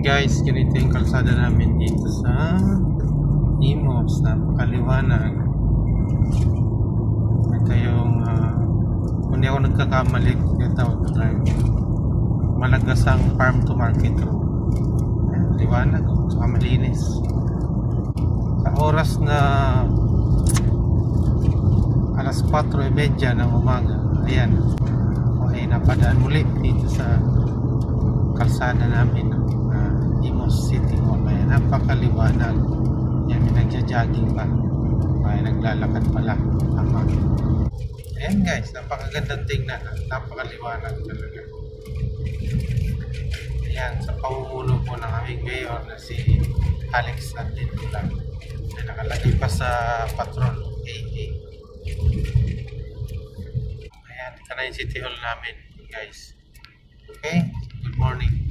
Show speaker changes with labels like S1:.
S1: Ayan guys, ganito yung kalsada namin dito sa Imos. Napakaliwanag. Ito yung kung di ako nagkakamali, yung tawag na drive, Malagasang Farm to Market Road. Ayan, liwanag, saka malinis. Sa oras na alas 4:30 ng umaga, ayan, ay napadaan muli dito sa kalsada namin ng Imos City Hall. Ayan, napakaliwanag. Yan, may nagja-jogging pa, may naglalakad pala. Tama. Ayan guys, napakagandang tingnan, napakaliwanag talaga. Ayan, sa pamumuno po ng aming mayor na si Alex Adintulan. May nakalagay pa sa patrol AA. Ayan, ito na yung City Hall namin guys. Okay, good morning.